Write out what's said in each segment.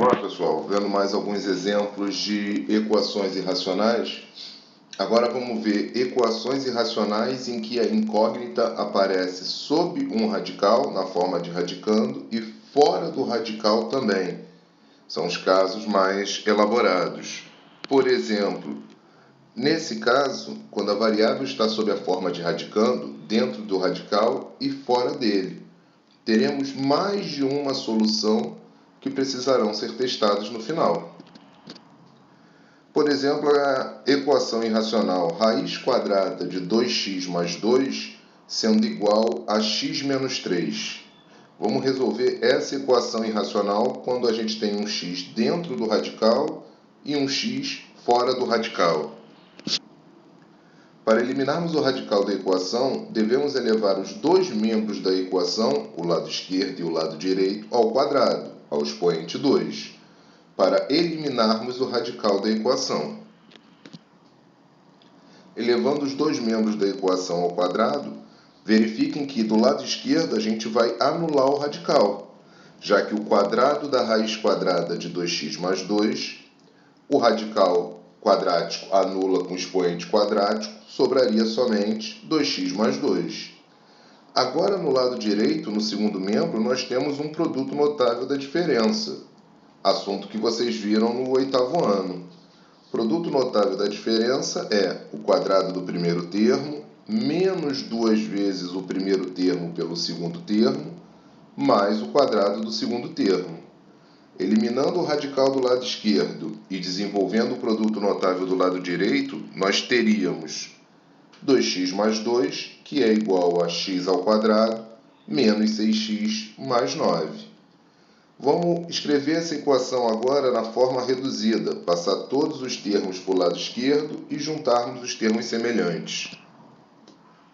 Olá pessoal, vendo mais alguns exemplos de equações irracionais. Agora vamos ver equações irracionais em que a incógnita aparece sob um radical, na forma de radicando, e fora do radical também. São os casos mais elaborados. Por exemplo, nesse caso, quando a variável está sob a forma de radicando, dentro do radical e fora dele, teremos mais de uma solução que precisarão ser testados no final. Por exemplo, a equação irracional raiz quadrada de 2x mais 2 sendo igual a x menos 3. Vamos resolver essa equação irracional quando a gente tem um x dentro do radical e um x fora do radical. Para eliminarmos o radical da equação, devemos elevar os dois membros da equação, o lado esquerdo e o lado direito, ao quadrado, ao expoente 2, para eliminarmos o radical da equação. Elevando os dois membros da equação ao quadrado, verifiquem que do lado esquerdo a gente vai anular o radical, já que o quadrado da raiz quadrada de 2x mais 2, o radical quadrático anula com o expoente quadrático, sobraria somente 2x mais 2. Agora, no lado direito, no segundo membro, nós temos um produto notável da diferença, assunto que vocês viram no 8º ano. Produto notável da diferença é o quadrado do primeiro termo, menos 2 vezes o primeiro termo pelo segundo termo, mais o quadrado do segundo termo. Eliminando o radical do lado esquerdo e desenvolvendo o produto notável do lado direito, nós teríamos 2x mais 2, que é igual a x ao quadrado, menos 6x mais 9. Vamos escrever essa equação agora na forma reduzida, passar todos os termos para o lado esquerdo e juntarmos os termos semelhantes.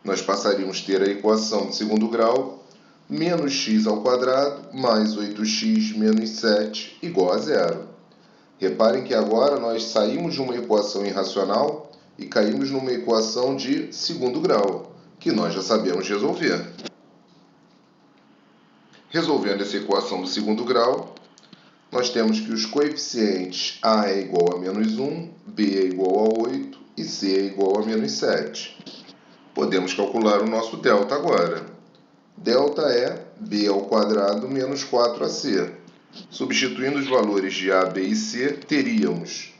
Nós passaríamos a ter a equação de segundo grau, menos x ao quadrado mais 8x menos 7 igual a zero. Reparem que agora nós saímos de uma equação irracional e caímos numa equação de segundo grau, que nós já sabemos resolver. Resolvendo essa equação do segundo grau, nós temos que os coeficientes a é igual a menos 1, b é igual a 8 e c é igual a menos 7. Podemos calcular o nosso delta agora. Delta é b ao quadrado menos 4ac. Substituindo os valores de a, b e c, teríamos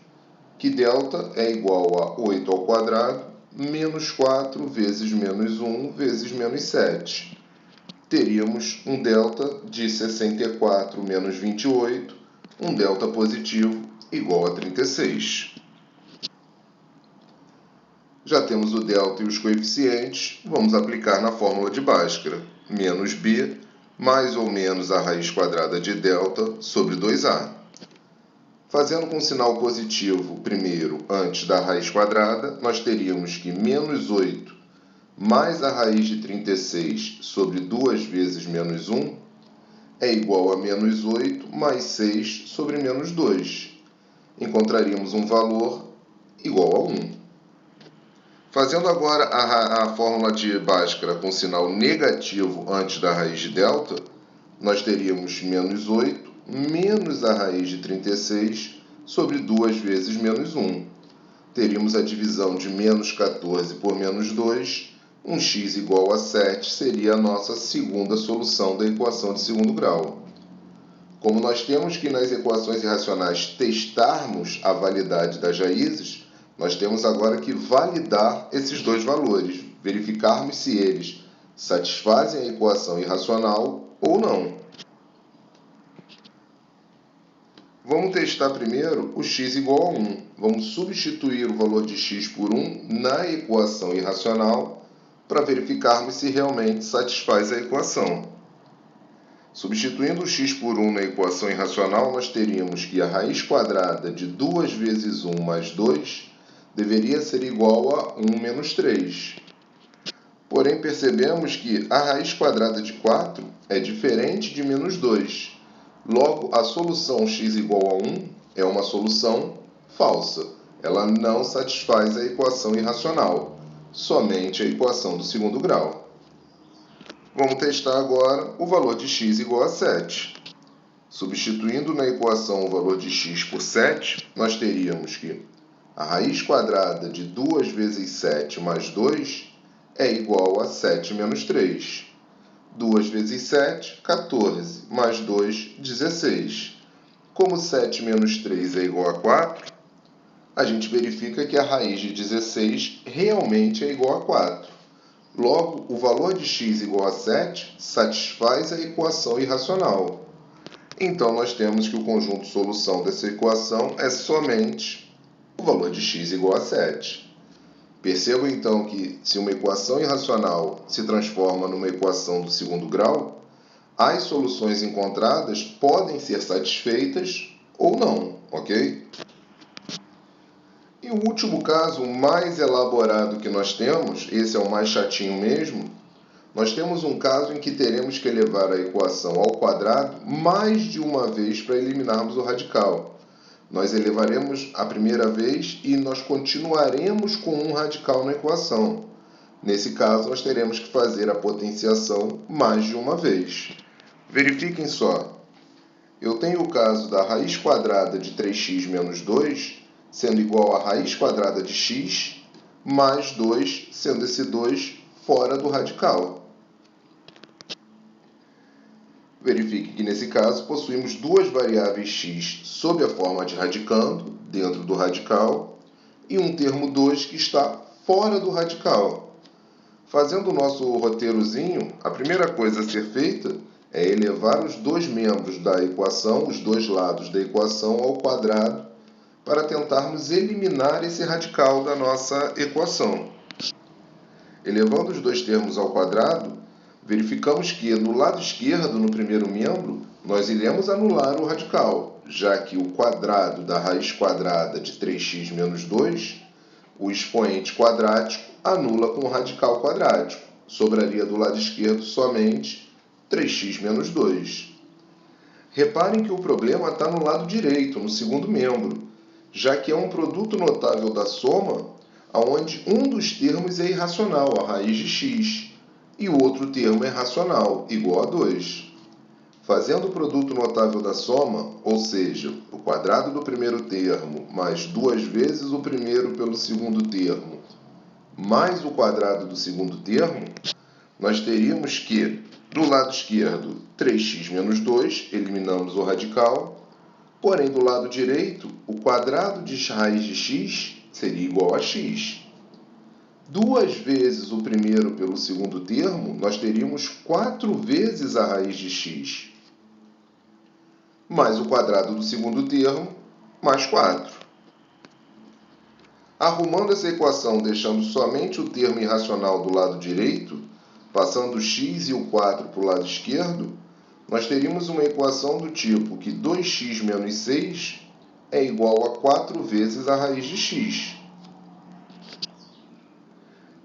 que delta é igual a 8 ao quadrado menos 4 vezes menos 1 vezes menos 7. Teríamos um delta de 64 menos 28, um delta positivo igual a 36. Já temos o delta e os coeficientes, vamos aplicar na fórmula de Bhaskara. Menos b, mais ou menos a raiz quadrada de delta sobre 2a. Fazendo com sinal positivo primeiro antes da raiz quadrada, nós teríamos que menos 8 mais a raiz de 36 sobre 2 vezes menos 1 é igual a menos 8 mais 6 sobre menos 2. Encontraríamos um valor igual a 1. Fazendo agora a fórmula de Bhaskara com sinal negativo antes da raiz de delta, nós teríamos menos 8 menos a raiz de 36 sobre 2 vezes menos 1. Teríamos a divisão de menos 14 por menos 2, um x igual a 7 seria a nossa segunda solução da equação de segundo grau. Como nós temos que nas equações irracionais testarmos a validade das raízes, nós temos agora que validar esses dois valores, verificarmos se eles satisfazem a equação irracional ou não. Vamos testar primeiro o x igual a 1. Vamos substituir o valor de x por 1 na equação irracional para verificarmos se realmente satisfaz a equação. Substituindo o x por 1 na equação irracional, nós teríamos que a raiz quadrada de 2 vezes 1 mais 2 deveria ser igual a 1 menos 3. Porém, percebemos que a raiz quadrada de 4 é diferente de menos 2. Logo, a solução x igual a 1 é uma solução falsa. Ela não satisfaz a equação irracional, somente a equação do segundo grau. Vamos testar agora o valor de x igual a 7. Substituindo na equação o valor de x por 7, nós teríamos que a raiz quadrada de 2 vezes 7 mais 2 é igual a 7 menos 3. 2 vezes 7, 14, mais 2, 16. Como 7 menos 3 é igual a 4, a gente verifica que a raiz de 16 realmente é igual a 4. Logo, o valor de x igual a 7 satisfaz a equação irracional. Então, nós temos que o conjunto solução dessa equação é somente o valor de x igual a 7. Percebam, então, que se uma equação irracional se transforma numa equação do segundo grau, as soluções encontradas podem ser satisfeitas ou não, ok? E o último caso, o mais elaborado que nós temos, esse é o mais chatinho mesmo, nós temos um caso em que teremos que elevar a equação ao quadrado mais de uma vez para eliminarmos o radical. Nós elevaremos a primeira vez e nós continuaremos com um radical na equação. Nesse caso, nós teremos que fazer a potenciação mais de uma vez. Verifiquem só. Eu tenho o caso da raiz quadrada de 3x menos 2 sendo igual a raiz quadrada de x mais 2, sendo esse 2 fora do radical. Verifique que, nesse caso, possuímos duas variáveis x sob a forma de radicando, dentro do radical, e um termo 2 que está fora do radical. Fazendo o nosso roteirozinho, a primeira coisa a ser feita é elevar os dois membros da equação, os dois lados da equação, ao quadrado, para tentarmos eliminar esse radical da nossa equação. Elevando os dois termos ao quadrado, verificamos que no lado esquerdo, no primeiro membro, nós iremos anular o radical, já que o quadrado da raiz quadrada de 3x menos 2, o expoente quadrático anula com o radical quadrático. Sobraria do lado esquerdo somente 3x menos 2. Reparem que o problema está no lado direito, no segundo membro, já que é um produto notável da soma, onde um dos termos é irracional, a raiz de x, e o outro termo é racional, igual a 2. Fazendo o produto notável da soma, ou seja, o quadrado do primeiro termo mais 2 vezes o primeiro pelo segundo termo, mais o quadrado do segundo termo, nós teríamos que, do lado esquerdo, 3x menos 2, eliminamos o radical, porém, do lado direito, o quadrado de raiz de x seria igual a x. 2 vezes o primeiro pelo segundo termo, nós teríamos 4 vezes a raiz de x, mais o quadrado do segundo termo, mais 4. Arrumando essa equação, deixando somente o termo irracional do lado direito, passando o x e o 4 para o lado esquerdo, nós teríamos uma equação do tipo que 2x menos 6 é igual a 4 vezes a raiz de x.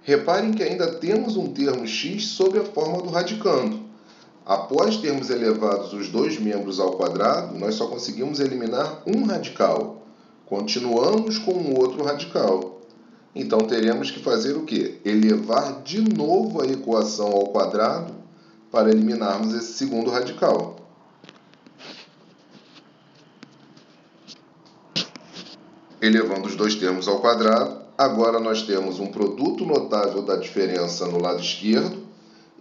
Reparem que ainda temos um termo x sob a forma do radicando. Após termos elevados os dois membros ao quadrado, nós só conseguimos eliminar um radical. Continuamos com um outro radical. Então, teremos que fazer o quê? Elevar de novo a equação ao quadrado para eliminarmos esse segundo radical. Elevando os dois termos ao quadrado, agora nós temos um produto notável da diferença no lado esquerdo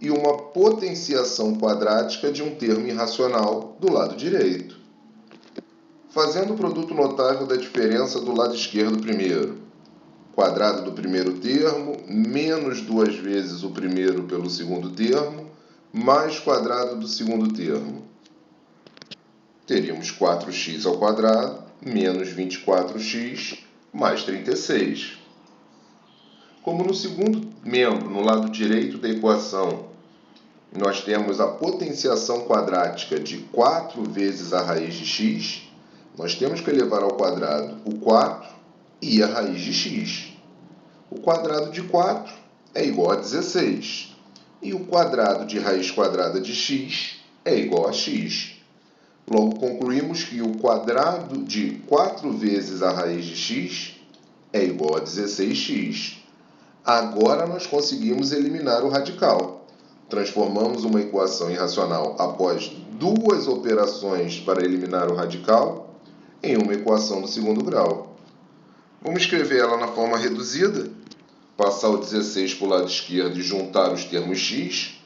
e uma potenciação quadrática de um termo irracional do lado direito. Fazendo o produto notável da diferença do lado esquerdo primeiro, quadrado do primeiro termo, menos 2 vezes o primeiro pelo segundo termo, mais quadrado do segundo termo. Teríamos 4x ao quadrado, menos 24x, mais 36. Como no segundo membro, no lado direito da equação, nós temos a potenciação quadrática de 4 vezes a raiz de x, nós temos que elevar ao quadrado o 4 e a raiz de x. O quadrado de 4 é igual a 16, e o quadrado de raiz quadrada de x é igual a x. Logo, concluímos que o quadrado de 4 vezes a raiz de x é igual a 16x. Agora, nós conseguimos eliminar o radical. Transformamos uma equação irracional após duas operações para eliminar o radical em uma equação do segundo grau. Vamos escrever ela na forma reduzida, passar o 16 para o lado esquerdo e juntar os termos x.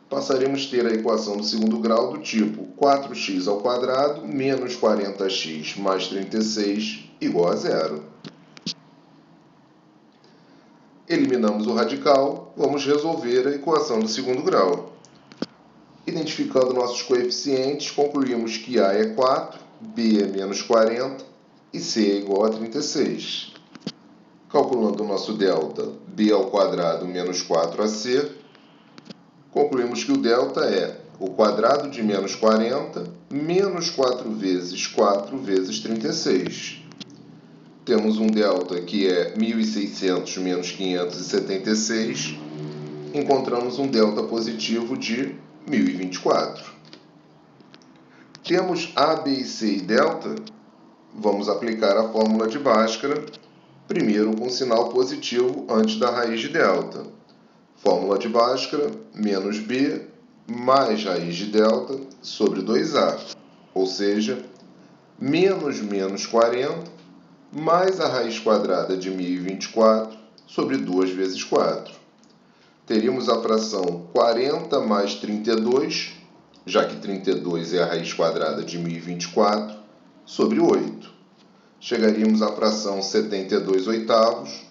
Passaremos a ter a equação do segundo grau do tipo 4x ao quadrado menos 40x mais 36 igual a zero. Eliminamos o radical, vamos resolver a equação do segundo grau. Identificando nossos coeficientes, concluímos que A é 4, B é menos 40 e C é igual a 36. Calculando o nosso delta, B ao quadrado menos 4AC, concluímos que o delta é o quadrado de menos 40 menos 4 vezes 4 vezes 36. Temos um delta que é 1.600 menos 576. Encontramos um delta positivo de 1.024. Temos A, B e C e delta. Vamos aplicar a fórmula de Bhaskara, primeiro com sinal positivo antes da raiz de delta. Fórmula de Bhaskara, menos B, mais raiz de delta, sobre 2A. Ou seja, menos 40, mais a raiz quadrada de 1.024, sobre 2 vezes 4. Teríamos a fração 40 mais 32, já que 32 é a raiz quadrada de 1.024, sobre 8. Chegaríamos à fração 72 oitavos,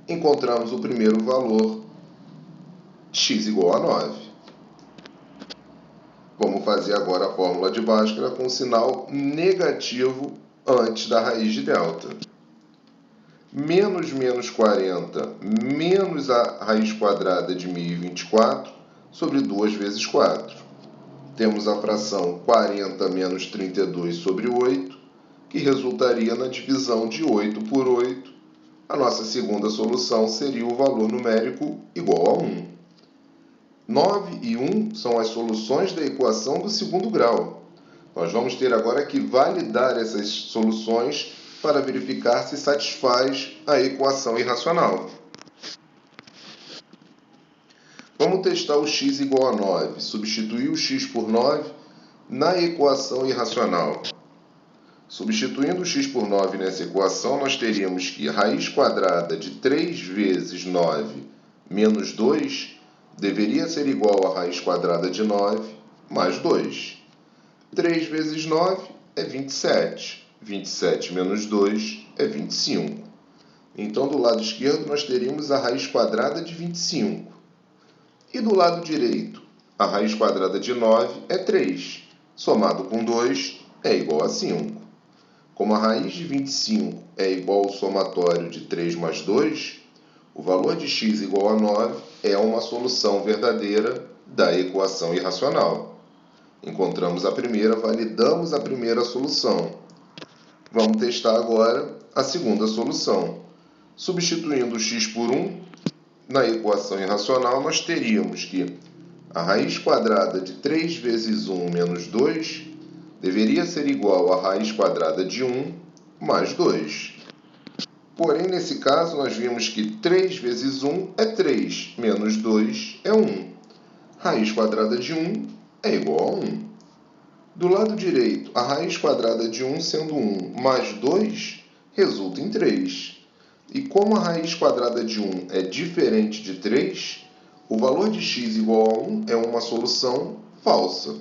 encontramos o primeiro valor, x igual a 9. Vamos fazer agora a fórmula de Bhaskara com sinal negativo antes da raiz de delta. Menos 40 menos a raiz quadrada de 1.024 sobre 2 vezes 4. Temos a fração 40 menos 32 sobre 8, que resultaria na divisão de 8 por 8. A nossa segunda solução seria o valor numérico igual a 1. 9 e 1 são as soluções da equação do segundo grau. Nós vamos ter agora que validar essas soluções para verificar se satisfaz a equação irracional. Vamos testar o x igual a 9. Substituir o x por 9 na equação irracional. Substituindo o x por 9 nessa equação, nós teríamos que a raiz quadrada de 3 vezes 9 menos 2 deveria ser igual a raiz quadrada de 9 mais 2. 3 vezes 9 é 27. 27 menos 2 é 25. Então, do lado esquerdo, nós teríamos a raiz quadrada de 25. E do lado direito, a raiz quadrada de 9 é 3. Somado com 2 é igual a 5. Como a raiz de 25 é igual ao somatório de 3 mais 2, o valor de x igual a 9 é uma solução verdadeira da equação irracional. Encontramos a primeira, validamos a primeira solução. Vamos testar agora a segunda solução. Substituindo o x por 1, na equação irracional, nós teríamos que a raiz quadrada de 3 vezes 1 menos 2 deveria ser igual à raiz quadrada de 1 mais 2. Porém, nesse caso, nós vimos que 3 vezes 1 é 3, menos 2 é 1. Raiz quadrada de 1 é igual a 1. Do lado direito, a raiz quadrada de 1 sendo 1 mais 2 resulta em 3. E como a raiz quadrada de 1 é diferente de 3, o valor de x igual a 1 é uma solução falsa.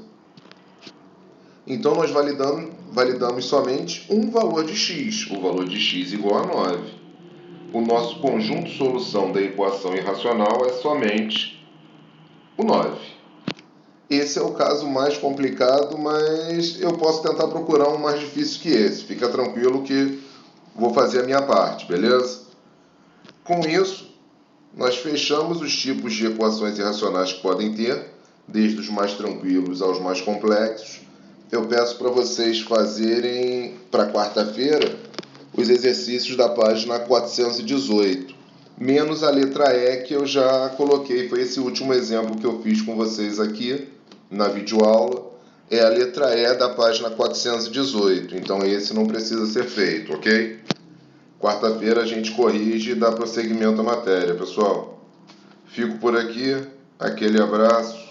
Então, nós validamos somente um valor de x, o valor de x igual a 9. O nosso conjunto solução da equação irracional é somente o 9. Esse é o caso mais complicado, mas eu posso tentar procurar um mais difícil que esse. Fica tranquilo que vou fazer a minha parte, beleza? Com isso, nós fechamos os tipos de equações irracionais que podem ter, desde os mais tranquilos aos mais complexos. Eu peço para vocês fazerem, para quarta-feira, os exercícios da página 418, menos a letra E que eu já coloquei, foi esse último exemplo que eu fiz com vocês aqui na videoaula, é a letra E da página 418, então esse não precisa ser feito, ok? Quarta-feira a gente corrige e dá prosseguimento à matéria, pessoal. Fico por aqui, aquele abraço.